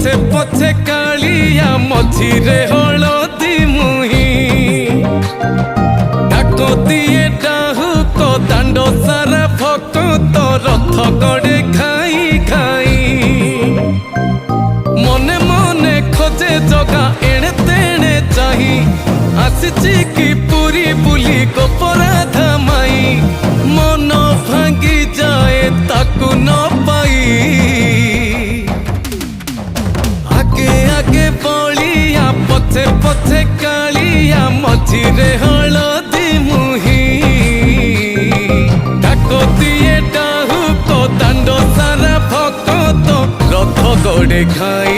पछे पछे कालिया मझिरे हलदी मुही डाक दिए डाहुक दांड सारा भक्त रथ गड़े खाई खाई मने मने खोजे जगा एणे तेणे चाही आसिची कि पूरी बुली गोपराधा माई मन भांगी जाए ताकू न पाई आगे आगे बलिया पछे पछे कालिया मझिरे हलदी मुही डाक दिए डाहुक दांड सारा भक्त रथ गड़े खाई